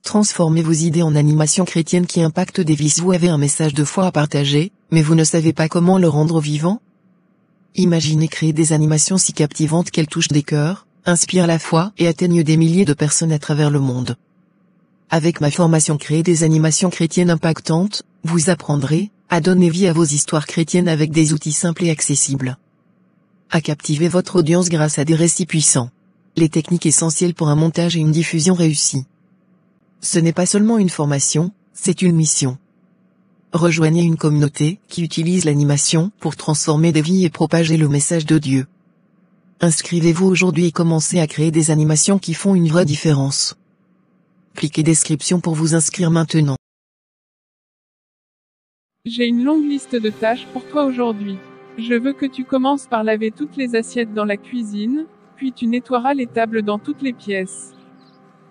Transformez vos idées en animations chrétiennes qui impactent des vies. Vous avez un message de foi à partager, mais vous ne savez pas comment le rendre vivant? Imaginez créer des animations si captivantes qu'elles touchent des cœurs, inspirent la foi et atteignent des milliers de personnes à travers le monde. Avec ma formation Créer des animations chrétiennes impactantes, vous apprendrez à donner vie à vos histoires chrétiennes avec des outils simples et accessibles. À captiver votre audience grâce à des récits puissants. Les techniques essentielles pour un montage et une diffusion réussie. Ce n'est pas seulement une formation, c'est une mission. Rejoignez une communauté qui utilise l'animation pour transformer des vies et propager le message de Dieu. Inscrivez-vous aujourd'hui et commencez à créer des animations qui font une vraie différence. Cliquez description pour vous inscrire maintenant. J'ai une longue liste de tâches pour toi aujourd'hui. Je veux que tu commences par laver toutes les assiettes dans la cuisine, puis tu nettoieras les tables dans toutes les pièces.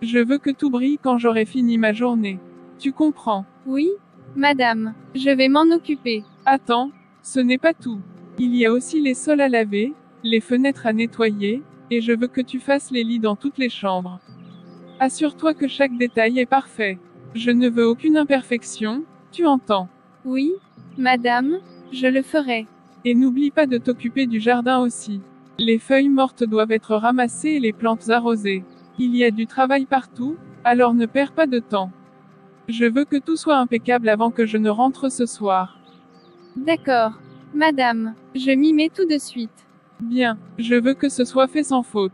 Je veux que tout brille quand j'aurai fini ma journée. Tu comprends? Oui, madame, je vais m'en occuper. Attends, ce n'est pas tout. Il y a aussi les sols à laver, les fenêtres à nettoyer, et je veux que tu fasses les lits dans toutes les chambres. Assure-toi que chaque détail est parfait. Je ne veux aucune imperfection, tu entends? Oui, madame, je le ferai. Et n'oublie pas de t'occuper du jardin aussi. Les feuilles mortes doivent être ramassées et les plantes arrosées. Il y a du travail partout, alors ne perds pas de temps. Je veux que tout soit impeccable avant que je ne rentre ce soir. D'accord, madame, je m'y mets tout de suite. Bien, je veux que ce soit fait sans faute.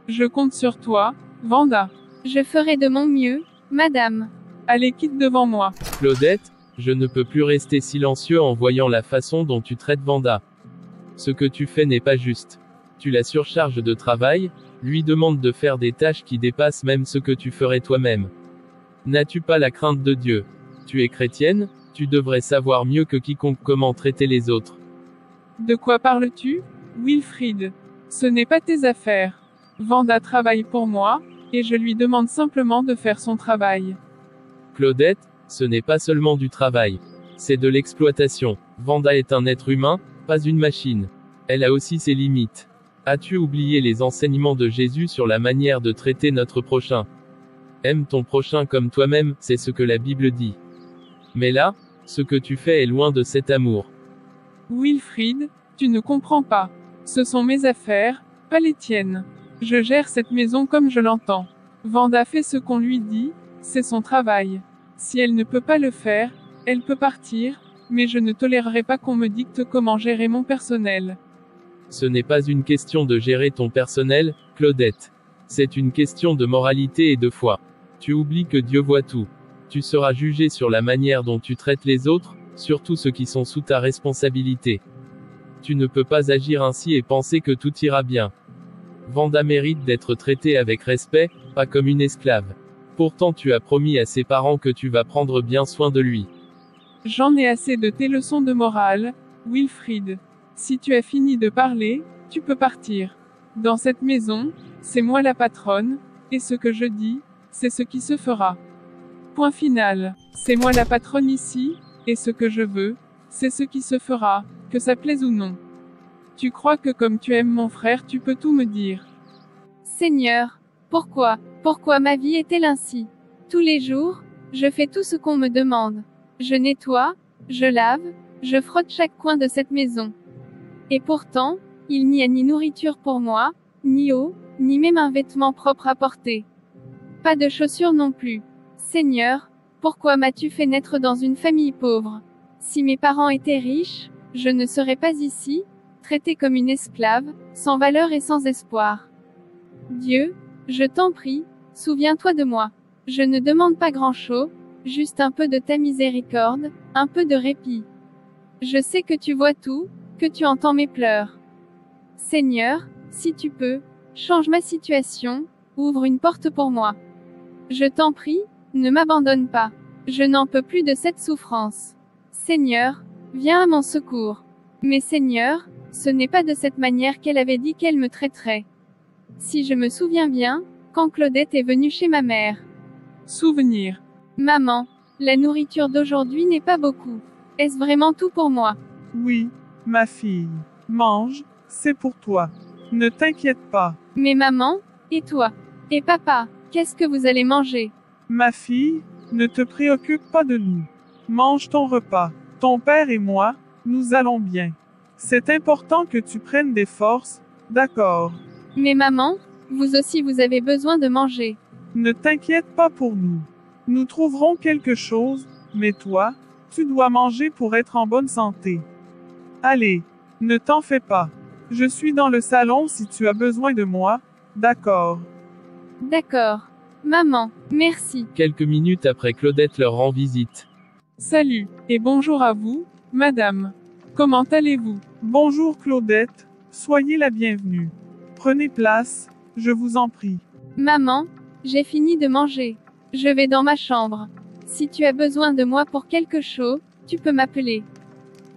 Je compte sur toi, Vanda. Je ferai de mon mieux, madame. Allez, quitte devant moi. Claudette, je ne peux plus rester silencieux en voyant la façon dont tu traites Vanda. Ce que tu fais n'est pas juste. Tu la surcharges de travail, lui demandes de faire des tâches qui dépassent même ce que tu ferais toi-même. N'as-tu pas la crainte de Dieu? Tu es chrétienne, tu devrais savoir mieux que quiconque comment traiter les autres. De quoi parles-tu, Wilfried? Ce n'est pas tes affaires. Vanda travaille pour moi, et je lui demande simplement de faire son travail. Claudette, ce n'est pas seulement du travail. C'est de l'exploitation. Vanda est un être humain, pas une machine. Elle a aussi ses limites. As-tu oublié les enseignements de Jésus sur la manière de traiter notre prochain? Aime ton prochain comme toi-même, c'est ce que la Bible dit. Mais là, ce que tu fais est loin de cet amour. Wilfried, tu ne comprends pas. Ce sont mes affaires, pas les tiennes. Je gère cette maison comme je l'entends. Vanda fait ce qu'on lui dit, c'est son travail. Si elle ne peut pas le faire, elle peut partir, mais je ne tolérerai pas qu'on me dicte comment gérer mon personnel. Ce n'est pas une question de gérer ton personnel, Claudette. C'est une question de moralité et de foi. Tu oublies que Dieu voit tout. Tu seras jugé sur la manière dont tu traites les autres, surtout ceux qui sont sous ta responsabilité. Tu ne peux pas agir ainsi et penser que tout ira bien. Vanda mérite d'être traitée avec respect, pas comme une esclave. Pourtant tu as promis à ses parents que tu vas prendre bien soin de lui. J'en ai assez de tes leçons de morale, Wilfried. Si tu as fini de parler, tu peux partir. Dans cette maison, c'est moi la patronne, et ce que je dis, c'est ce qui se fera. Point final. C'est moi la patronne ici, et ce que je veux, c'est ce qui se fera, que ça plaise ou non. Tu crois que comme tu aimes mon frère tu peux tout me dire? Seigneur, pourquoi ma vie est-elle ainsi? Tous les jours, je fais tout ce qu'on me demande. Je nettoie, je lave, je frotte chaque coin de cette maison. Et pourtant, il n'y a ni nourriture pour moi, ni eau, ni même un vêtement propre à porter. Pas de chaussures non plus. Seigneur, pourquoi m'as-tu fait naître dans une famille pauvre? Si mes parents étaient riches, je ne serais pas ici, traitée comme une esclave, sans valeur et sans espoir. Dieu, je t'en prie, souviens-toi de moi. Je ne demande pas grand-chose, juste un peu de ta miséricorde, un peu de répit. Je sais que tu vois tout, que tu entends mes pleurs. Seigneur, si tu peux, change ma situation, ouvre une porte pour moi. Je t'en prie, ne m'abandonne pas. Je n'en peux plus de cette souffrance. Seigneur, viens à mon secours. Mais Seigneur, ce n'est pas de cette manière qu'elle avait dit qu'elle me traiterait. Si je me souviens bien, quand Claudette est venue chez ma mère. Souvenir. Maman, la nourriture d'aujourd'hui n'est pas beaucoup. Est-ce vraiment tout pour moi? Oui, ma fille. Mange, c'est pour toi. Ne t'inquiète pas. Mais maman, et toi? Et papa, qu'est-ce que vous allez manger? Ma fille, ne te préoccupe pas de nous. Mange ton repas. Ton père et moi, nous allons bien. C'est important que tu prennes des forces, d'accord? Mais maman, vous aussi vous avez besoin de manger. Ne t'inquiète pas pour nous. Nous trouverons quelque chose, mais toi, tu dois manger pour être en bonne santé. Allez, ne t'en fais pas. Je suis dans le salon si tu as besoin de moi, d'accord? D'accord. Maman, merci. Quelques minutes après, Claudette leur rend visite. Salut, et bonjour à vous, madame. Comment allez-vous? Bonjour Claudette, soyez la bienvenue. Prenez place, je vous en prie. Maman, j'ai fini de manger. Je vais dans ma chambre. Si tu as besoin de moi pour quelque chose, tu peux m'appeler.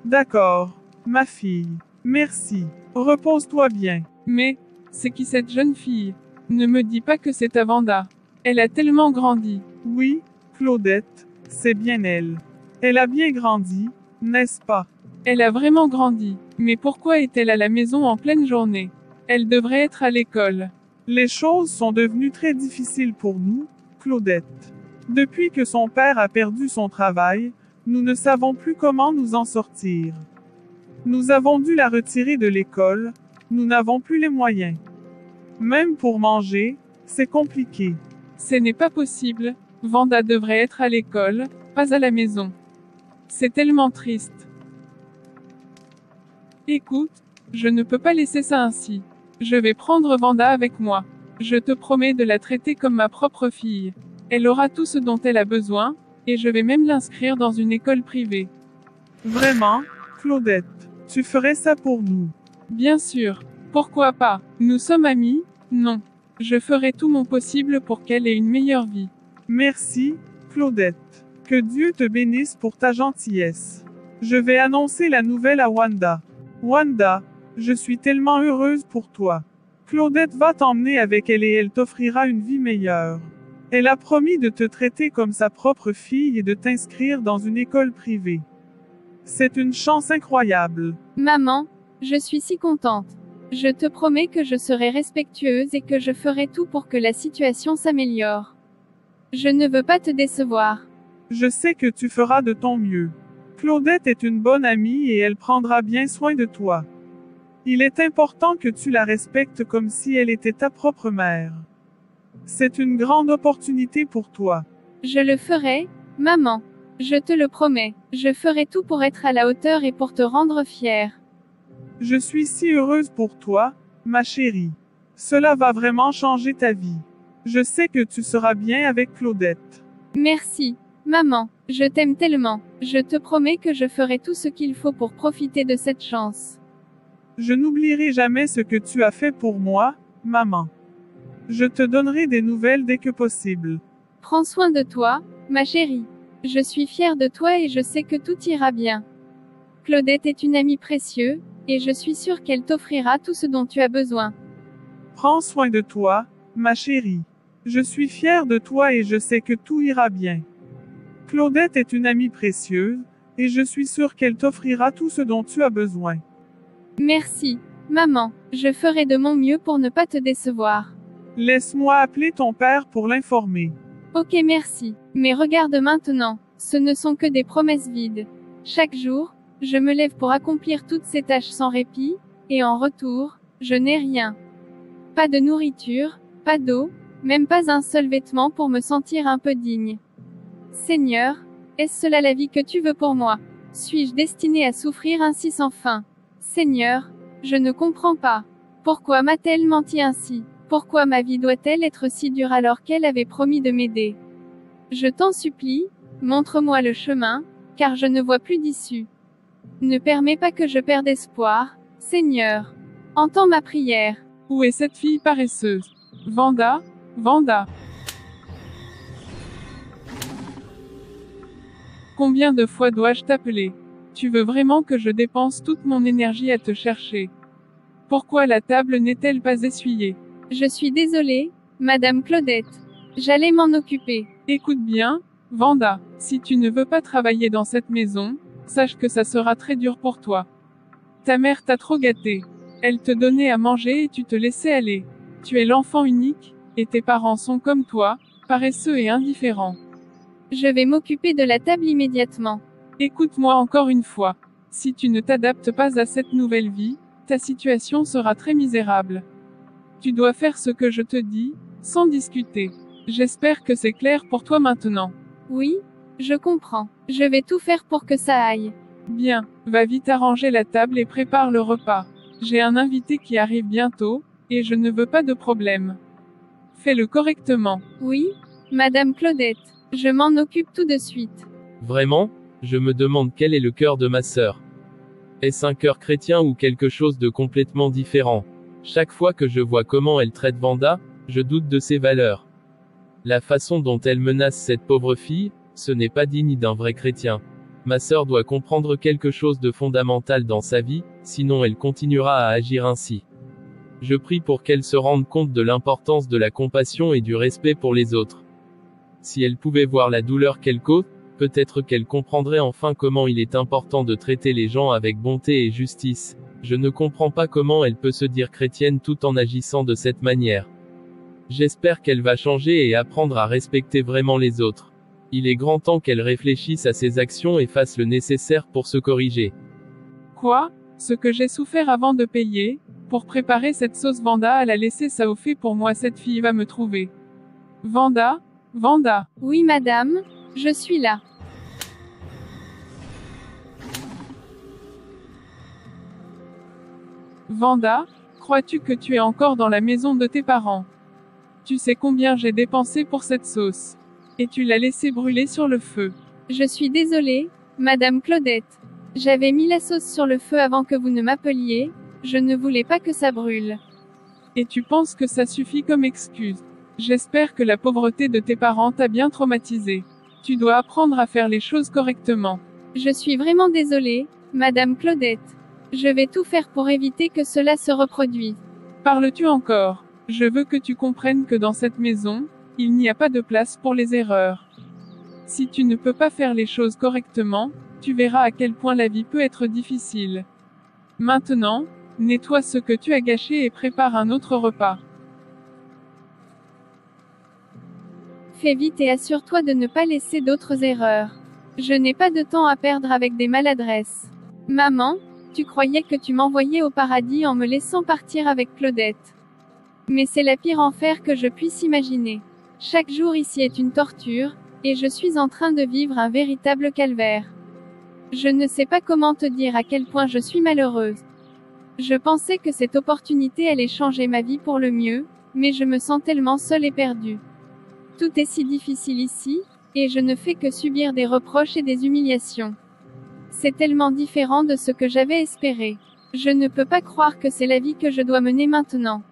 D'accord, ma fille. Merci. Repose-toi bien. Mais, c'est qui cette jeune fille? Ne me dis pas que c'est ta Vanda. Elle a tellement grandi. Oui, Claudette, c'est bien elle. Elle a bien grandi, n'est-ce pas? Elle a vraiment grandi. Mais pourquoi est-elle à la maison en pleine journée? Elle devrait être à l'école. Les choses sont devenues très difficiles pour nous, Claudette. Depuis que son père a perdu son travail, nous ne savons plus comment nous en sortir. Nous avons dû la retirer de l'école, nous n'avons plus les moyens. Même pour manger, c'est compliqué. Ce n'est pas possible. Vanda devrait être à l'école, pas à la maison. C'est tellement triste. Écoute, je ne peux pas laisser ça ainsi. Je vais prendre Vanda avec moi. Je te promets de la traiter comme ma propre fille. Elle aura tout ce dont elle a besoin, et je vais même l'inscrire dans une école privée. Vraiment, Claudette, tu ferais ça pour nous? Bien sûr. Pourquoi pas? Nous sommes amis? Non. Je ferai tout mon possible pour qu'elle ait une meilleure vie. Merci, Claudette. Que Dieu te bénisse pour ta gentillesse. Je vais annoncer la nouvelle à Wanda. Wanda, je suis tellement heureuse pour toi. Claudette va t'emmener avec elle et elle t'offrira une vie meilleure. Elle a promis de te traiter comme sa propre fille et de t'inscrire dans une école privée. C'est une chance incroyable. Maman, je suis si contente. Je te promets que je serai respectueuse et que je ferai tout pour que la situation s'améliore. Je ne veux pas te décevoir. Je sais que tu feras de ton mieux. Claudette est une bonne amie et elle prendra bien soin de toi. Il est important que tu la respectes comme si elle était ta propre mère. C'est une grande opportunité pour toi. Je le ferai, maman. Je te le promets. Je ferai tout pour être à la hauteur et pour te rendre fière. Je suis si heureuse pour toi, ma chérie. Cela va vraiment changer ta vie. Je sais que tu seras bien avec Claudette. Merci, maman. Je t'aime tellement. Je te promets que je ferai tout ce qu'il faut pour profiter de cette chance. Je n'oublierai jamais ce que tu as fait pour moi, maman. Je te donnerai des nouvelles dès que possible. Prends soin de toi, ma chérie. Je suis fière de toi et je sais que tout ira bien. Claudette est une amie précieuse, et je suis sûre qu'elle t'offrira tout ce dont tu as besoin. Prends soin de toi, ma chérie. Je suis fière de toi et je sais que tout ira bien. Claudette est une amie précieuse, et je suis sûre qu'elle t'offrira tout ce dont tu as besoin. Merci, maman. Je ferai de mon mieux pour ne pas te décevoir. Laisse-moi appeler ton père pour l'informer. Ok, merci. Mais regarde maintenant, ce ne sont que des promesses vides. Chaque jour, je me lève pour accomplir toutes ces tâches sans répit, et en retour, je n'ai rien. Pas de nourriture, pas d'eau, même pas un seul vêtement pour me sentir un peu digne. Seigneur, est-ce cela la vie que tu veux pour moi? Suis-je destinée à souffrir ainsi sans fin? Seigneur, je ne comprends pas. Pourquoi m'a-t-elle menti ainsi? Pourquoi ma vie doit-elle être si dure alors qu'elle avait promis de m'aider? Je t'en supplie, montre-moi le chemin, car je ne vois plus d'issue. Ne permets pas que je perde espoir, Seigneur. Entends ma prière. Où est cette fille paresseuse? Vanda? Vanda? Combien de fois dois-je t'appeler? Tu veux vraiment que je dépense toute mon énergie à te chercher? Pourquoi la table n'est-elle pas essuyée? Je suis désolée, Madame Claudette. J'allais m'en occuper. Écoute bien, Vanda, si tu ne veux pas travailler dans cette maison, sache que ça sera très dur pour toi. Ta mère t'a trop gâté. Elle te donnait à manger et tu te laissais aller. Tu es l'enfant unique, et tes parents sont comme toi, paresseux et indifférent. Je vais m'occuper de la table immédiatement. Écoute-moi encore une fois. Si tu ne t'adaptes pas à cette nouvelle vie, ta situation sera très misérable. Tu dois faire ce que je te dis, sans discuter. J'espère que c'est clair pour toi maintenant. Oui, je comprends. Je vais tout faire pour que ça aille. Bien, va vite arranger la table et prépare le repas. J'ai un invité qui arrive bientôt, et je ne veux pas de problème. Fais-le correctement. Oui, Madame Claudette, je m'en occupe tout de suite. Vraiment? Je me demande quel est le cœur de ma sœur. Est-ce un cœur chrétien ou quelque chose de complètement différent? Chaque fois que je vois comment elle traite Wanda, je doute de ses valeurs. La façon dont elle menace cette pauvre fille, ce n'est pas digne d'un vrai chrétien. Ma sœur doit comprendre quelque chose de fondamental dans sa vie, sinon elle continuera à agir ainsi. Je prie pour qu'elle se rende compte de l'importance de la compassion et du respect pour les autres. Si elle pouvait voir la douleur qu'elle cause, peut-être qu'elle comprendrait enfin comment il est important de traiter les gens avec bonté et justice. Je ne comprends pas comment elle peut se dire chrétienne tout en agissant de cette manière. J'espère qu'elle va changer et apprendre à respecter vraiment les autres. Il est grand temps qu'elle réfléchisse à ses actions et fasse le nécessaire pour se corriger. Quoi? Ce que j'ai souffert avant de payer, pour préparer cette sauce Wanda à la laisser ça au fait pour moi cette fille va me trouver. Wanda? Wanda? Oui, madame, je suis là. Wanda, crois-tu que tu es encore dans la maison de tes parents? Tu sais combien j'ai dépensé pour cette sauce. Et tu l'as laissée brûler sur le feu. Je suis désolée, Madame Claudette. J'avais mis la sauce sur le feu avant que vous ne m'appeliez, je ne voulais pas que ça brûle. Et tu penses que ça suffit comme excuse? J'espère que la pauvreté de tes parents t'a bien traumatisé. Tu dois apprendre à faire les choses correctement. Je suis vraiment désolée, Madame Claudette. Je vais tout faire pour éviter que cela se reproduise. Parles-tu encore? Je veux que tu comprennes que dans cette maison, il n'y a pas de place pour les erreurs. Si tu ne peux pas faire les choses correctement, tu verras à quel point la vie peut être difficile. Maintenant, nettoie ce que tu as gâché et prépare un autre repas. Fais vite et assure-toi de ne pas laisser d'autres erreurs. Je n'ai pas de temps à perdre avec des maladresses. Maman, tu croyais que tu m'envoyais au paradis en me laissant partir avec Claudette. Mais c'est la pire enfer que je puisse imaginer. Chaque jour ici est une torture, et je suis en train de vivre un véritable calvaire. Je ne sais pas comment te dire à quel point je suis malheureuse. Je pensais que cette opportunité allait changer ma vie pour le mieux, mais je me sens tellement seule et perdue. Tout est si difficile ici, et je ne fais que subir des reproches et des humiliations. C'est tellement différent de ce que j'avais espéré. Je ne peux pas croire que c'est la vie que je dois mener maintenant.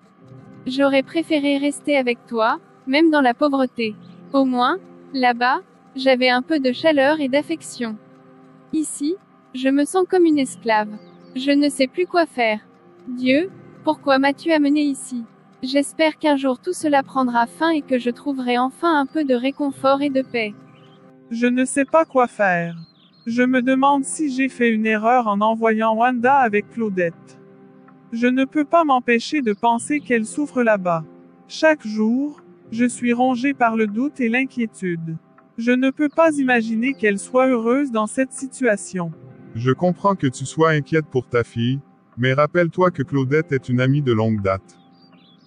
J'aurais préféré rester avec toi, même dans la pauvreté. Au moins, là-bas, j'avais un peu de chaleur et d'affection. Ici, je me sens comme une esclave. Je ne sais plus quoi faire. Dieu, pourquoi m'as-tu amené ici? J'espère qu'un jour tout cela prendra fin et que je trouverai enfin un peu de réconfort et de paix. Je ne sais pas quoi faire. Je me demande si j'ai fait une erreur en envoyant Wanda avec Claudette. Je ne peux pas m'empêcher de penser qu'elle souffre là-bas. Chaque jour, je suis rongée par le doute et l'inquiétude. Je ne peux pas imaginer qu'elle soit heureuse dans cette situation. Je comprends que tu sois inquiète pour ta fille, mais rappelle-toi que Claudette est une amie de longue date.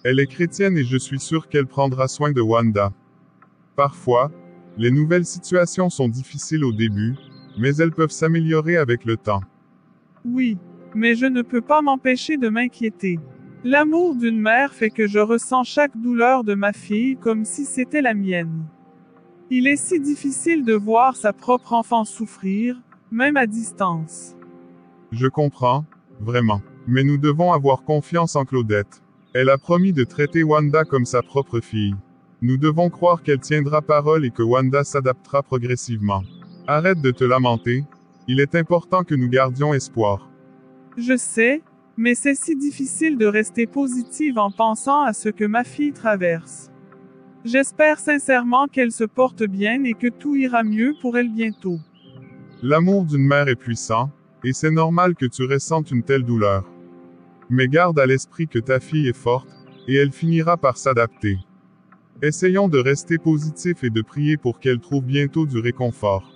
Elle est chrétienne et je suis sûr qu'elle prendra soin de Wanda. Parfois, les nouvelles situations sont difficiles au début, mais elles peuvent s'améliorer avec le temps. Oui, mais je ne peux pas m'empêcher de m'inquiéter. L'amour d'une mère fait que je ressens chaque douleur de ma fille comme si c'était la mienne. Il est si difficile de voir sa propre enfant souffrir, même à distance. Je comprends, vraiment. Mais nous devons avoir confiance en Claudette. Elle a promis de traiter Wanda comme sa propre fille. Nous devons croire qu'elle tiendra parole et que Wanda s'adaptera progressivement. Arrête de te lamenter. Il est important que nous gardions espoir. Je sais, mais c'est si difficile de rester positive en pensant à ce que ma fille traverse. J'espère sincèrement qu'elle se porte bien et que tout ira mieux pour elle bientôt. L'amour d'une mère est puissant, et c'est normal que tu ressentes une telle douleur. Mais garde à l'esprit que ta fille est forte, et elle finira par s'adapter. Essayons de rester positifs et de prier pour qu'elle trouve bientôt du réconfort.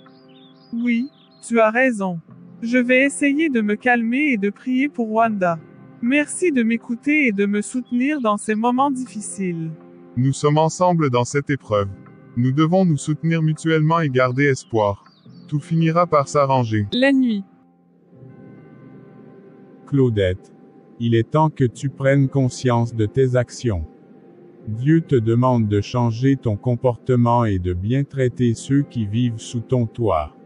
Oui, tu as raison. Je vais essayer de me calmer et de prier pour Wanda. Merci de m'écouter et de me soutenir dans ces moments difficiles. Nous sommes ensemble dans cette épreuve. Nous devons nous soutenir mutuellement et garder espoir. Tout finira par s'arranger. La nuit. Claudette, il est temps que tu prennes conscience de tes actions. Dieu te demande de changer ton comportement et de bien traiter ceux qui vivent sous ton toit.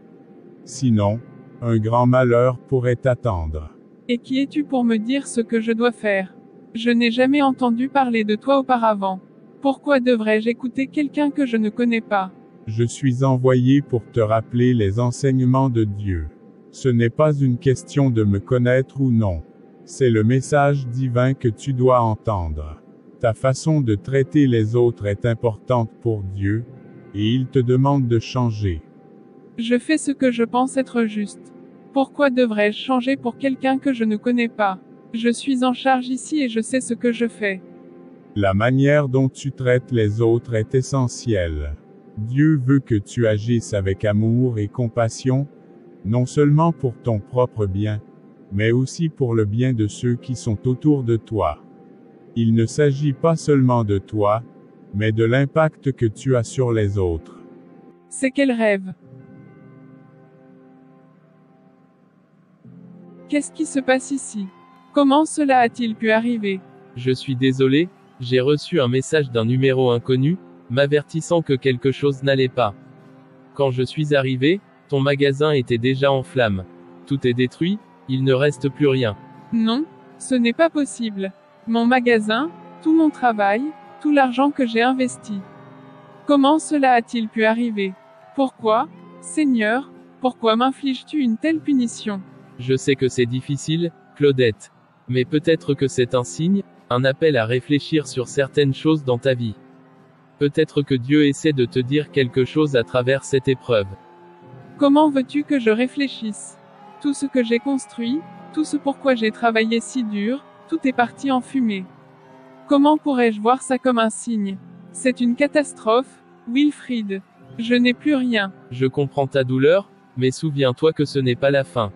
Sinon, un grand malheur pourrait t'attendre. Et qui es-tu pour me dire ce que je dois faire? Je n'ai jamais entendu parler de toi auparavant. Pourquoi devrais-je écouter quelqu'un que je ne connais pas? Je suis envoyé pour te rappeler les enseignements de Dieu. Ce n'est pas une question de me connaître ou non. C'est le message divin que tu dois entendre. Ta façon de traiter les autres est importante pour Dieu, et il te demande de changer. Je fais ce que je pense être juste. Pourquoi devrais-je changer pour quelqu'un que je ne connais pas? Je suis en charge ici et je sais ce que je fais. La manière dont tu traites les autres est essentielle. Dieu veut que tu agisses avec amour et compassion, non seulement pour ton propre bien, mais aussi pour le bien de ceux qui sont autour de toi. Il ne s'agit pas seulement de toi, mais de l'impact que tu as sur les autres. C'est quel rêve? Qu'est-ce qui se passe ici? Comment cela a-t-il pu arriver? Je suis désolé, j'ai reçu un message d'un numéro inconnu, m'avertissant que quelque chose n'allait pas. Quand je suis arrivé, ton magasin était déjà en flammes. Tout est détruit, il ne reste plus rien. Non, ce n'est pas possible. Mon magasin, tout mon travail, tout l'argent que j'ai investi. Comment cela a-t-il pu arriver? Pourquoi, Seigneur, pourquoi m'infliges-tu une telle punition? Je sais que c'est difficile, Claudette. Mais peut-être que c'est un signe, un appel à réfléchir sur certaines choses dans ta vie. Peut-être que Dieu essaie de te dire quelque chose à travers cette épreuve. Comment veux-tu que je réfléchisse? Tout ce que j'ai construit, tout ce pourquoi j'ai travaillé si dur, tout est parti en fumée. Comment pourrais-je voir ça comme un signe? C'est une catastrophe, Wilfried. Je n'ai plus rien. Je comprends ta douleur, mais souviens-toi que ce n'est pas la fin.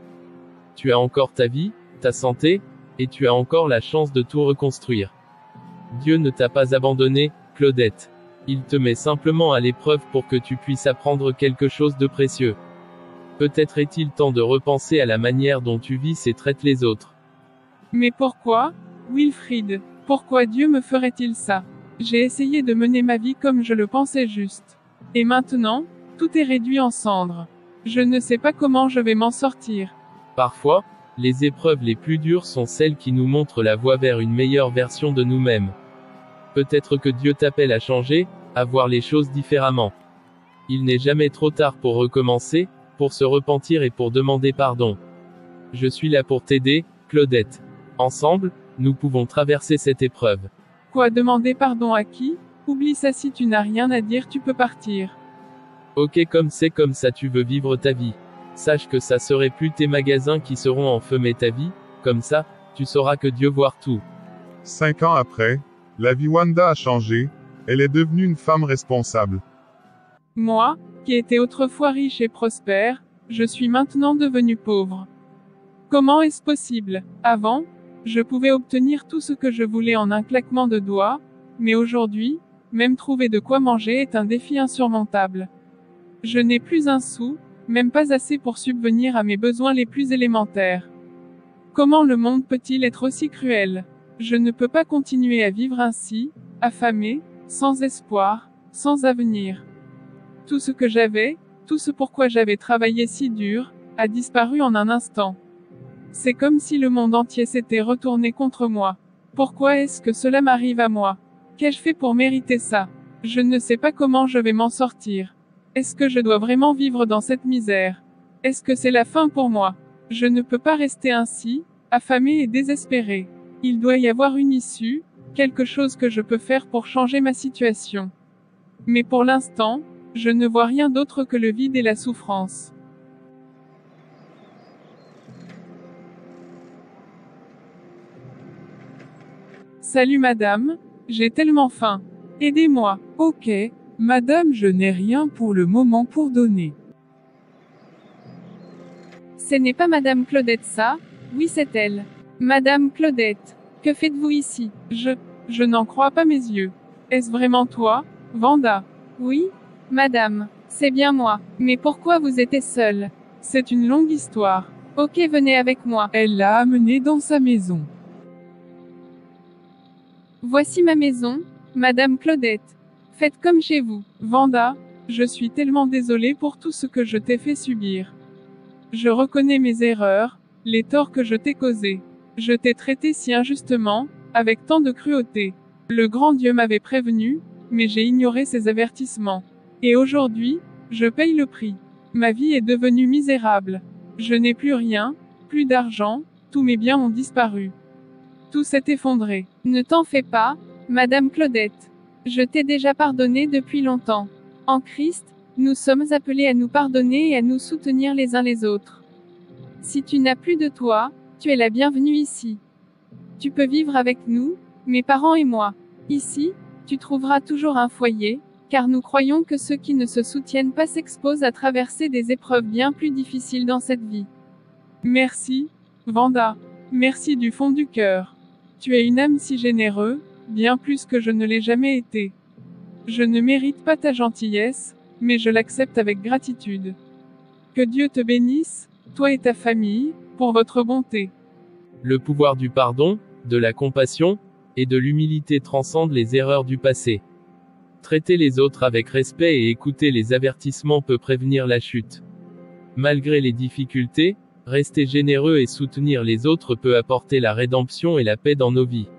Tu as encore ta vie, ta santé, et tu as encore la chance de tout reconstruire. Dieu ne t'a pas abandonné, Claudette. Il te met simplement à l'épreuve pour que tu puisses apprendre quelque chose de précieux. Peut-être est-il temps de repenser à la manière dont tu vis et traites les autres. Mais pourquoi, Wilfried? Pourquoi Dieu me ferait-il ça? J'ai essayé de mener ma vie comme je le pensais juste. Et maintenant, tout est réduit en cendres. Je ne sais pas comment je vais m'en sortir. Parfois, les épreuves les plus dures sont celles qui nous montrent la voie vers une meilleure version de nous-mêmes. Peut-être que Dieu t'appelle à changer, à voir les choses différemment. Il n'est jamais trop tard pour recommencer, pour se repentir et pour demander pardon. Je suis là pour t'aider, Claudette. Ensemble, nous pouvons traverser cette épreuve. Quoi, demander pardon à qui? Oublie ça, si tu n'as rien à dire, tu peux partir. Ok, comme c'est comme ça tu veux vivre ta vie. Sache que ça serait plus tes magasins qui seront en feu mais ta vie, comme ça, tu sauras que Dieu voit tout. 5 ans après, la vie Wanda a changé, elle est devenue une femme responsable. Moi, qui étais autrefois riche et prospère, je suis maintenant devenu pauvre. Comment est-ce possible? Avant, je pouvais obtenir tout ce que je voulais en un claquement de doigts, mais aujourd'hui, même trouver de quoi manger est un défi insurmontable. Je n'ai plus un sou, même pas assez pour subvenir à mes besoins les plus élémentaires. Comment le monde peut-il être aussi cruel? Je ne peux pas continuer à vivre ainsi, affamé, sans espoir, sans avenir. Tout ce que j'avais, tout ce pourquoi j'avais travaillé si dur, a disparu en un instant. C'est comme si le monde entier s'était retourné contre moi. Pourquoi est-ce que cela m'arrive à moi? Qu'ai-je fait pour mériter ça? Je ne sais pas comment je vais m'en sortir. Est-ce que je dois vraiment vivre dans cette misère? Est-ce que c'est la fin pour moi? Je ne peux pas rester ainsi, affamé et désespéré. Il doit y avoir une issue, quelque chose que je peux faire pour changer ma situation. Mais pour l'instant, je ne vois rien d'autre que le vide et la souffrance. Salut madame, j'ai tellement faim. Aidez-moi. Ok, madame, je n'ai rien pour le moment pour donner. Ce n'est pas Madame Claudette ça? Oui, c'est elle. Madame Claudette, que faites-vous ici? Je n'en crois pas mes yeux. Est-ce vraiment toi, Wanda? Oui, madame, c'est bien moi. Mais pourquoi vous étiez seule? C'est une longue histoire. Ok, venez avec moi. Elle l'a amenée dans sa maison. Voici ma maison, Madame Claudette. Faites comme chez vous. Wanda, je suis tellement désolée pour tout ce que je t'ai fait subir. Je reconnais mes erreurs, les torts que je t'ai causés. Je t'ai traité si injustement, avec tant de cruauté. Le grand Dieu m'avait prévenu, mais j'ai ignoré ses avertissements. Et aujourd'hui, je paye le prix. Ma vie est devenue misérable. Je n'ai plus rien, plus d'argent, tous mes biens ont disparu. Tout s'est effondré. Ne t'en fais pas, Madame Claudette. Je t'ai déjà pardonné depuis longtemps. En Christ, nous sommes appelés à nous pardonner et à nous soutenir les uns les autres. Si tu n'as plus de toi, tu es la bienvenue ici. Tu peux vivre avec nous, mes parents et moi. Ici, tu trouveras toujours un foyer, car nous croyons que ceux qui ne se soutiennent pas s'exposent à traverser des épreuves bien plus difficiles dans cette vie. Merci, Wanda. Merci du fond du cœur. Tu es une âme si généreuse, bien plus que je ne l'ai jamais été. Je ne mérite pas ta gentillesse, mais je l'accepte avec gratitude. Que Dieu te bénisse, toi et ta famille, pour votre bonté. Le pouvoir du pardon, de la compassion, et de l'humilité transcende les erreurs du passé. Traiter les autres avec respect et écouter les avertissements peut prévenir la chute. Malgré les difficultés, rester généreux et soutenir les autres peut apporter la rédemption et la paix dans nos vies.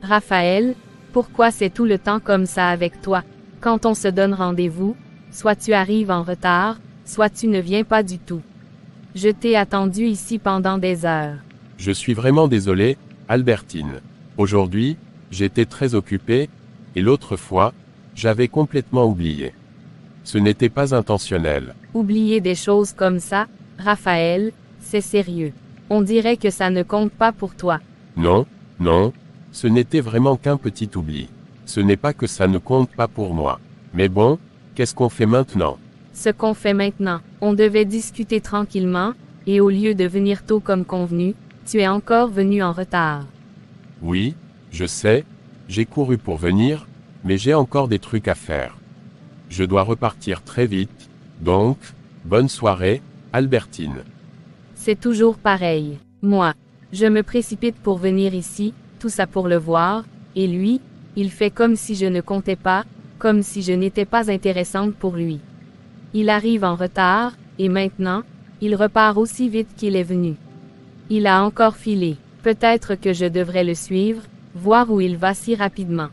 Raphaël, pourquoi c'est tout le temps comme ça avec toi? Quand on se donne rendez-vous, soit tu arrives en retard, soit tu ne viens pas du tout. Je t'ai attendu ici pendant des heures. Je suis vraiment désolé, Albertine. Aujourd'hui, j'étais très occupé, et l'autre fois, j'avais complètement oublié. Ce n'était pas intentionnel. Oublier des choses comme ça, Raphaël, c'est sérieux. On dirait que ça ne compte pas pour toi. Non, non, ce n'était vraiment qu'un petit oubli. Ce n'est pas que ça ne compte pas pour moi. Mais bon, qu'est-ce qu'on fait maintenant? Ce qu'on fait maintenant, on devait discuter tranquillement, et au lieu de venir tôt comme convenu, tu es encore venu en retard. Oui, je sais, j'ai couru pour venir, mais j'ai encore des trucs à faire. Je dois repartir très vite, donc, bonne soirée, Albertine. C'est toujours pareil. Moi, je me précipite pour venir ici, tout ça pour le voir, et lui, il fait comme si je ne comptais pas, comme si je n'étais pas intéressante pour lui. Il arrive en retard, et maintenant, il repart aussi vite qu'il est venu. Il a encore filé. Peut-être que je devrais le suivre, voir où il va si rapidement.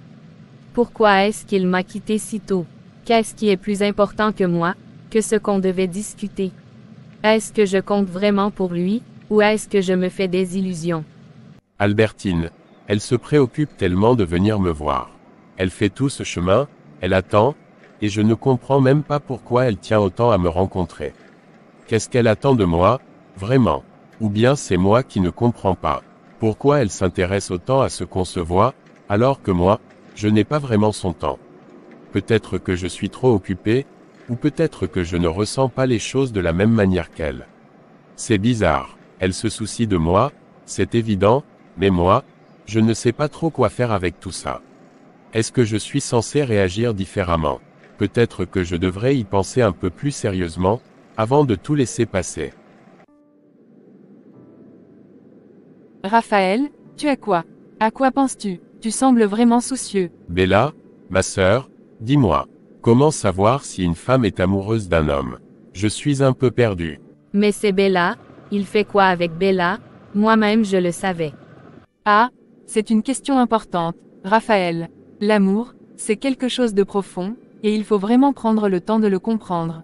Pourquoi est-ce qu'il m'a quitté si tôt? Qu'est-ce qui est plus important que moi, que ce qu'on devait discuter? Est-ce que je compte vraiment pour lui, ou est-ce que je me fais des illusions? Albertine, elle se préoccupe tellement de venir me voir. Elle fait tout ce chemin, elle attend, et je ne comprends même pas pourquoi elle tient autant à me rencontrer. Qu'est-ce qu'elle attend de moi, vraiment? Ou bien c'est moi qui ne comprends pas. Pourquoi elle s'intéresse autant à ce qu'on se voit, alors que moi, je n'ai pas vraiment son temps? Peut-être que je suis trop occupé, ou peut-être que je ne ressens pas les choses de la même manière qu'elle. C'est bizarre, elle se soucie de moi, c'est évident, mais moi, je ne sais pas trop quoi faire avec tout ça. Est-ce que je suis censé réagir différemment? Peut-être que je devrais y penser un peu plus sérieusement, avant de tout laisser passer. Raphaël, tu as quoi? À quoi penses-tu? Tu sembles vraiment soucieux. Bella, ma sœur, dis-moi, comment savoir si une femme est amoureuse d'un homme? Je suis un peu perdu. Mais c'est Bella, il fait quoi avec Bella? Moi-même je le savais. Ah, c'est une question importante, Raphaël. L'amour, c'est quelque chose de profond, et il faut vraiment prendre le temps de le comprendre.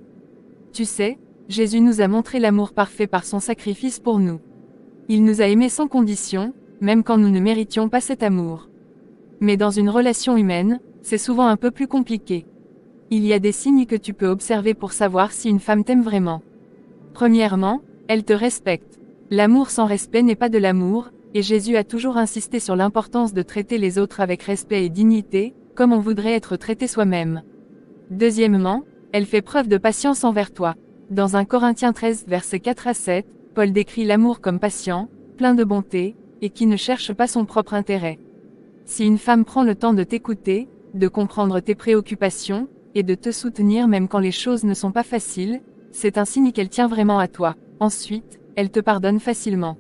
Tu sais, Jésus nous a montré l'amour parfait par son sacrifice pour nous. Il nous a aimés sans condition, même quand nous ne méritions pas cet amour. Mais dans une relation humaine, c'est souvent un peu plus compliqué. Il y a des signes que tu peux observer pour savoir si une femme t'aime vraiment. Premièrement, elle te respecte. L'amour sans respect n'est pas de l'amour, et Jésus a toujours insisté sur l'importance de traiter les autres avec respect et dignité, comme on voudrait être traité soi-même. Deuxièmement, elle fait preuve de patience envers toi. Dans 1 Corinthiens 13 versets 4 à 7, Paul décrit l'amour comme patient, plein de bonté, et qui ne cherche pas son propre intérêt. Si une femme prend le temps de t'écouter, de comprendre tes préoccupations, et de te soutenir même quand les choses ne sont pas faciles, c'est un signe qu'elle tient vraiment à toi. Ensuite, elle te pardonne facilement.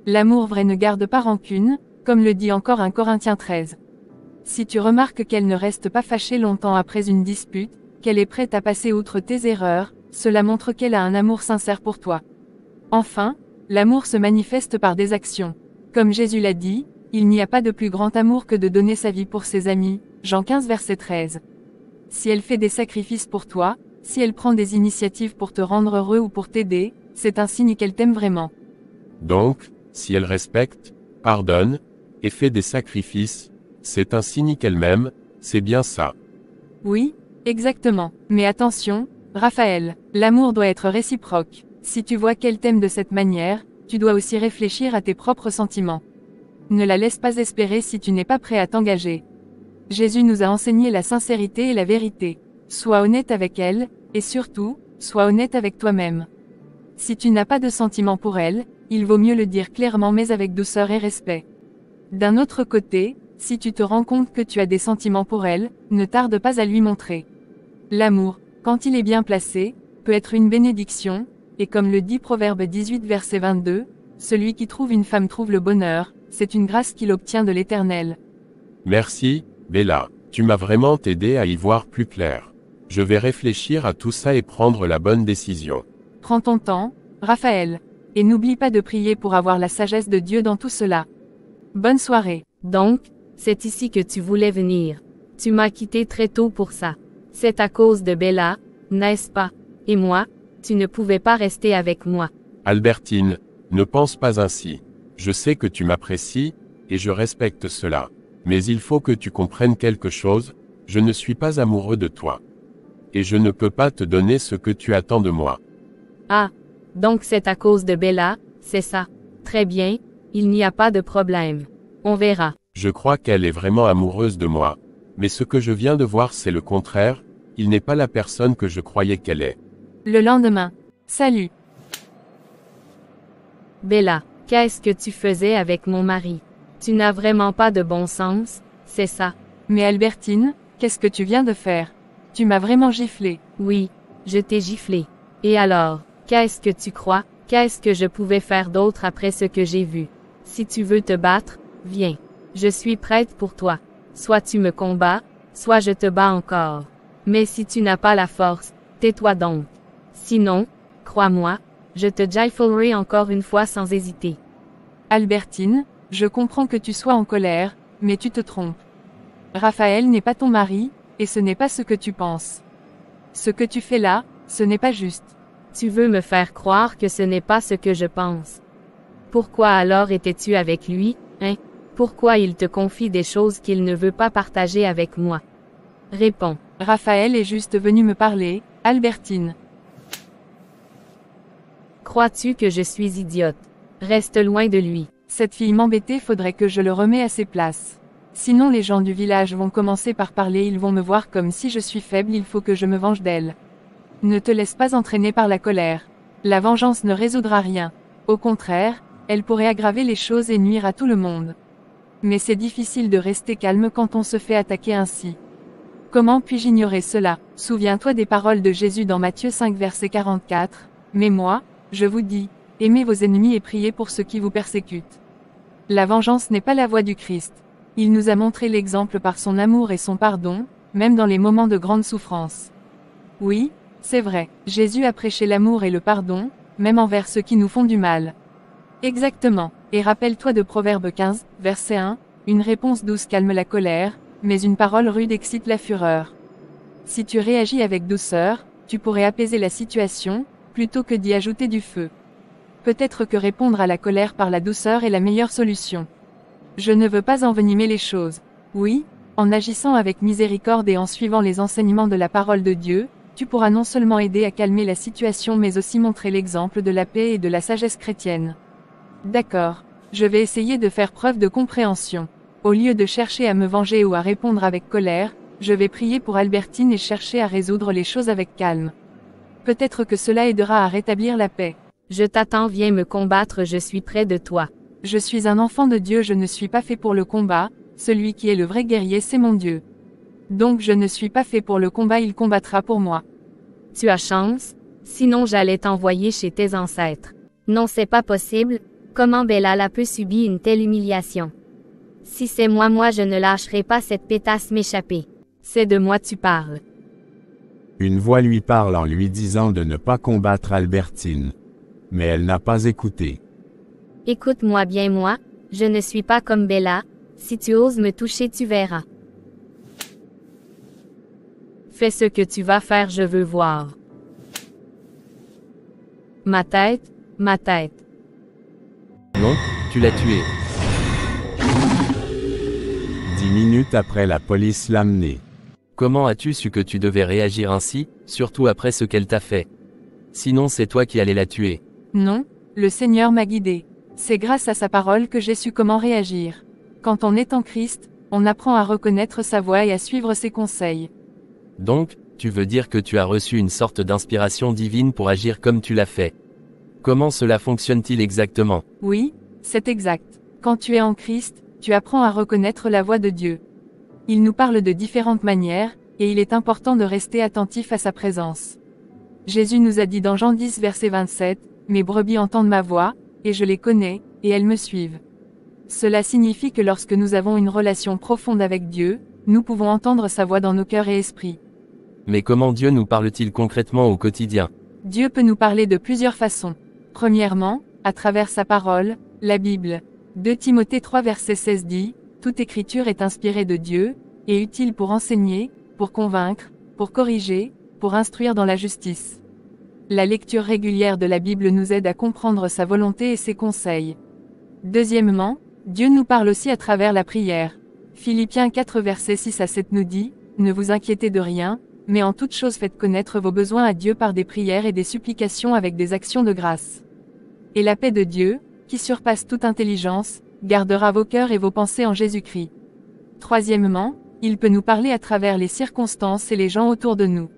L'amour vrai ne garde pas rancune, comme le dit encore 1 Corinthiens 13. Si tu remarques qu'elle ne reste pas fâchée longtemps après une dispute, qu'elle est prête à passer outre tes erreurs, cela montre qu'elle a un amour sincère pour toi. Enfin, l'amour se manifeste par des actions. Comme Jésus l'a dit, il n'y a pas de plus grand amour que de donner sa vie pour ses amis, Jean 15 verset 13. Si elle fait des sacrifices pour toi, si elle prend des initiatives pour te rendre heureux ou pour t'aider, c'est un signe qu'elle t'aime vraiment. Donc, si elle respecte, pardonne, et fait des sacrifices, c'est un signe qu'elle m'aime, c'est bien ça. Oui, exactement. Mais attention, Raphaël, l'amour doit être réciproque. Si tu vois qu'elle t'aime de cette manière, tu dois aussi réfléchir à tes propres sentiments. Ne la laisse pas espérer si tu n'es pas prêt à t'engager. Jésus nous a enseigné la sincérité et la vérité. Sois honnête avec elle, et surtout, sois honnête avec toi-même. Si tu n'as pas de sentiments pour elle, il vaut mieux le dire clairement mais avec douceur et respect. D'un autre côté, si tu te rends compte que tu as des sentiments pour elle, ne tarde pas à lui montrer. L'amour, quand il est bien placé, peut être une bénédiction, et comme le dit Proverbe 18 verset 22, celui qui trouve une femme trouve le bonheur, c'est une grâce qu'il obtient de l'Éternel. Merci, Bella, tu m'as vraiment aidé à y voir plus clair. Je vais réfléchir à tout ça et prendre la bonne décision. Prends ton temps, Raphaël. Et n'oublie pas de prier pour avoir la sagesse de Dieu dans tout cela. Bonne soirée. Donc, c'est ici que tu voulais venir. Tu m'as quitté très tôt pour ça. C'est à cause de Bella, n'est-ce pas? Et moi, tu ne pouvais pas rester avec moi. Albertine, ne pense pas ainsi. Je sais que tu m'apprécies, et je respecte cela. Mais il faut que tu comprennes quelque chose, je ne suis pas amoureux de toi. Et je ne peux pas te donner ce que tu attends de moi. Ah, donc c'est à cause de Bella, c'est ça. Très bien, il n'y a pas de problème. On verra. Je crois qu'elle est vraiment amoureuse de moi. Mais ce que je viens de voir c'est le contraire, il n'est pas la personne que je croyais qu'elle est. Le lendemain. Salut. Bella, qu'est-ce que tu faisais avec mon mari? Tu n'as vraiment pas de bon sens, c'est ça. Mais Albertine, qu'est-ce que tu viens de faire? Tu m'as vraiment giflé. Oui, je t'ai giflé. Et alors, qu'est-ce que tu crois? Qu'est-ce que je pouvais faire d'autre après ce que j'ai vu? Si tu veux te battre, viens. Je suis prête pour toi. Soit tu me combats, soit je te bats encore. Mais si tu n'as pas la force, tais-toi donc. Sinon, crois-moi, je te giflerai encore une fois sans hésiter. Albertine, je comprends que tu sois en colère, mais tu te trompes. Raphaël n'est pas ton mari, et ce n'est pas ce que tu penses. Ce que tu fais là, ce n'est pas juste. Tu veux me faire croire que ce n'est pas ce que je pense. Pourquoi alors étais-tu avec lui, hein? Pourquoi il te confie des choses qu'il ne veut pas partager avec moi? Réponds. Raphaël est juste venu me parler, Albertine. Crois-tu que je suis idiote? Reste loin de lui. Cette fille m'embêtait, faudrait que je le remets à ses places. Sinon les gens du village vont commencer par parler, ils vont me voir comme si je suis faible, il faut que je me venge d'elle. Ne te laisse pas entraîner par la colère. La vengeance ne résoudra rien. Au contraire, elle pourrait aggraver les choses et nuire à tout le monde. Mais c'est difficile de rester calme quand on se fait attaquer ainsi. Comment puis-je ignorer cela? Souviens-toi des paroles de Jésus dans Matthieu 5 verset 44. Mais moi, je vous dis, aimez vos ennemis et priez pour ceux qui vous persécutent. La vengeance n'est pas la voie du Christ. Il nous a montré l'exemple par son amour et son pardon, même dans les moments de grande souffrance. Oui, c'est vrai, Jésus a prêché l'amour et le pardon, même envers ceux qui nous font du mal. Exactement, et rappelle-toi de Proverbe 15, verset 1, une réponse douce calme la colère, mais une parole rude excite la fureur. Si tu réagis avec douceur, tu pourrais apaiser la situation, plutôt que d'y ajouter du feu. Peut-être que répondre à la colère par la douceur est la meilleure solution. Je ne veux pas envenimer les choses. Oui, en agissant avec miséricorde et en suivant les enseignements de la parole de Dieu, tu pourras non seulement aider à calmer la situation mais aussi montrer l'exemple de la paix et de la sagesse chrétienne. D'accord. Je vais essayer de faire preuve de compréhension. Au lieu de chercher à me venger ou à répondre avec colère, je vais prier pour Albertine et chercher à résoudre les choses avec calme. Peut-être que cela aidera à rétablir la paix. Je t'attends, viens me combattre, je suis près de toi. Je suis un enfant de Dieu, je ne suis pas fait pour le combat, celui qui est le vrai guerrier c'est mon Dieu. Donc je ne suis pas fait pour le combat, il combattra pour moi. Tu as chance, sinon j'allais t'envoyer chez tes ancêtres. Non, c'est pas possible, comment Bella peut subir une telle humiliation? Si c'est moi je ne lâcherai pas cette pétasse m'échapper. C'est de moi tu parles. Une voix lui parle en lui disant de ne pas combattre Albertine. Mais elle n'a pas écouté. Écoute-moi bien moi, je ne suis pas comme Bella, si tu oses me toucher tu verras. Fais ce que tu vas faire, je veux voir. Ma tête, ma tête. Non, tu l'as tué. 10 minutes après la police l'a amené. Comment as-tu su que tu devais réagir ainsi, surtout après ce qu'elle t'a fait? Sinon c'est toi qui allais la tuer. Non, le Seigneur m'a guidé. C'est grâce à sa parole que j'ai su comment réagir. Quand on est en Christ, on apprend à reconnaître sa voix et à suivre ses conseils. Donc, tu veux dire que tu as reçu une sorte d'inspiration divine pour agir comme tu l'as fait. Comment cela fonctionne-t-il exactement? Oui, c'est exact. Quand tu es en Christ, tu apprends à reconnaître la voix de Dieu. Il nous parle de différentes manières, et il est important de rester attentif à sa présence. Jésus nous a dit dans Jean 10 verset 27, « Mes brebis entendent ma voix, et je les connais, et elles me suivent. » Cela signifie que lorsque nous avons une relation profonde avec Dieu, nous pouvons entendre sa voix dans nos cœurs et esprits. Mais comment Dieu nous parle-t-il concrètement au quotidien? Dieu peut nous parler de plusieurs façons. Premièrement, à travers sa parole, la Bible. 2 Timothée 3 verset 16 dit, « Toute écriture est inspirée de Dieu, et utile pour enseigner, pour convaincre, pour corriger, pour instruire dans la justice. » La lecture régulière de la Bible nous aide à comprendre sa volonté et ses conseils. Deuxièmement, Dieu nous parle aussi à travers la prière. Philippiens 4 versets 6 à 7 nous dit, « Ne vous inquiétez de rien, mais en toute chose faites connaître vos besoins à Dieu par des prières et des supplications avec des actions de grâce. Et la paix de Dieu, qui surpasse toute intelligence, gardera vos cœurs et vos pensées en Jésus-Christ. » Troisièmement, il peut nous parler à travers les circonstances et les gens autour de nous.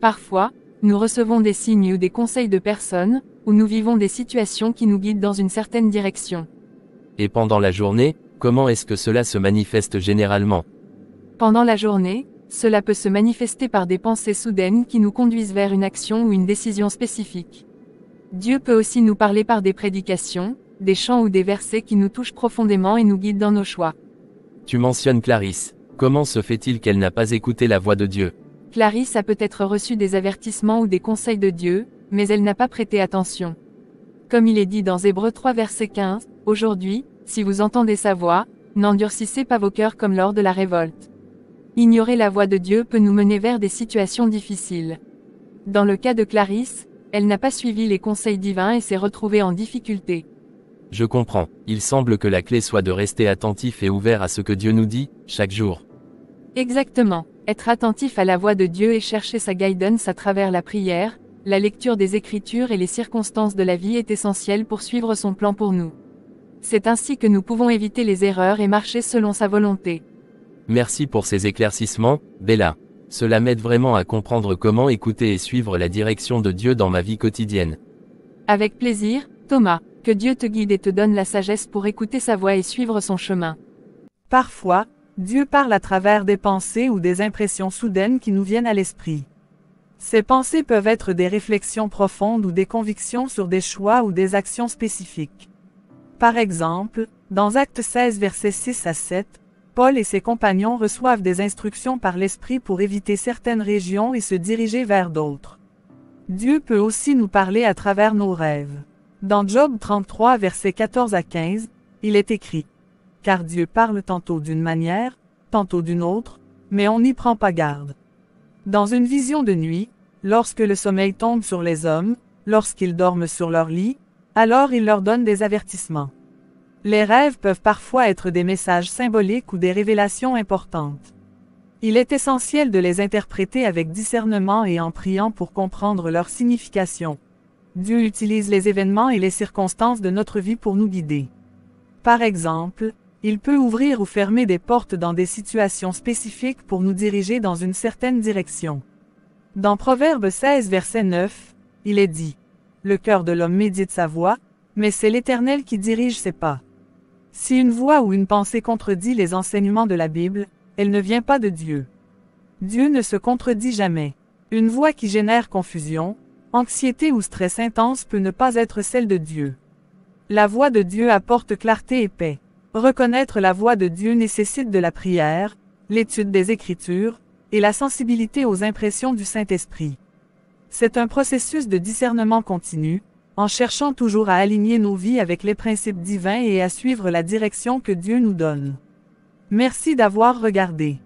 Parfois, nous recevons des signes ou des conseils de personnes, ou nous vivons des situations qui nous guident dans une certaine direction. Et pendant la journée, comment est-ce que cela se manifeste généralement? Pendant la journée, cela peut se manifester par des pensées soudaines qui nous conduisent vers une action ou une décision spécifique. Dieu peut aussi nous parler par des prédications, des chants ou des versets qui nous touchent profondément et nous guident dans nos choix. Tu mentionnes Clarisse. Comment se fait-il qu'elle n'a pas écouté la voix de Dieu? Clarisse a peut-être reçu des avertissements ou des conseils de Dieu, mais elle n'a pas prêté attention. Comme il est dit dans Hébreux 3 verset 15, « Aujourd'hui, si vous entendez sa voix, n'endurcissez pas vos cœurs comme lors de la révolte. » Ignorer la voix de Dieu peut nous mener vers des situations difficiles. Dans le cas de Clarisse, elle n'a pas suivi les conseils divins et s'est retrouvée en difficulté. Je comprends. Il semble que la clé soit de rester attentif et ouvert à ce que Dieu nous dit, chaque jour. Exactement. Être attentif à la voix de Dieu et chercher sa guidance à travers la prière, la lecture des Écritures et les circonstances de la vie est essentiel pour suivre son plan pour nous. C'est ainsi que nous pouvons éviter les erreurs et marcher selon sa volonté. Merci pour ces éclaircissements, Bella. Cela m'aide vraiment à comprendre comment écouter et suivre la direction de Dieu dans ma vie quotidienne. Avec plaisir, Thomas. Que Dieu te guide et te donne la sagesse pour écouter sa voix et suivre son chemin. Parfois, Dieu parle à travers des pensées ou des impressions soudaines qui nous viennent à l'esprit. Ces pensées peuvent être des réflexions profondes ou des convictions sur des choix ou des actions spécifiques. Par exemple, dans Actes 16 versets 6 à 7, Paul et ses compagnons reçoivent des instructions par l'Esprit pour éviter certaines régions et se diriger vers d'autres. Dieu peut aussi nous parler à travers nos rêves. Dans Job 33 versets 14 à 15, il est écrit « Car Dieu parle tantôt d'une manière, tantôt d'une autre, mais on n'y prend pas garde. » Dans une vision de nuit, lorsque le sommeil tombe sur les hommes, lorsqu'ils dorment sur leur lit, alors il leur donne des avertissements. Les rêves peuvent parfois être des messages symboliques ou des révélations importantes. Il est essentiel de les interpréter avec discernement et en priant pour comprendre leur signification. Dieu utilise les événements et les circonstances de notre vie pour nous guider. Par exemple, il peut ouvrir ou fermer des portes dans des situations spécifiques pour nous diriger dans une certaine direction. Dans Proverbe 16 verset 9, il est dit: Le cœur de l'homme médite sa voie, mais c'est l'Éternel qui dirige ses pas. Si une voix ou une pensée contredit les enseignements de la Bible, elle ne vient pas de Dieu. Dieu ne se contredit jamais. Une voix qui génère confusion, anxiété ou stress intense peut ne pas être celle de Dieu. La voix de Dieu apporte clarté et paix. Reconnaître la voix de Dieu nécessite de la prière, l'étude des Écritures, et la sensibilité aux impressions du Saint-Esprit. C'est un processus de discernement continu, en cherchant toujours à aligner nos vies avec les principes divins et à suivre la direction que Dieu nous donne. Merci d'avoir regardé.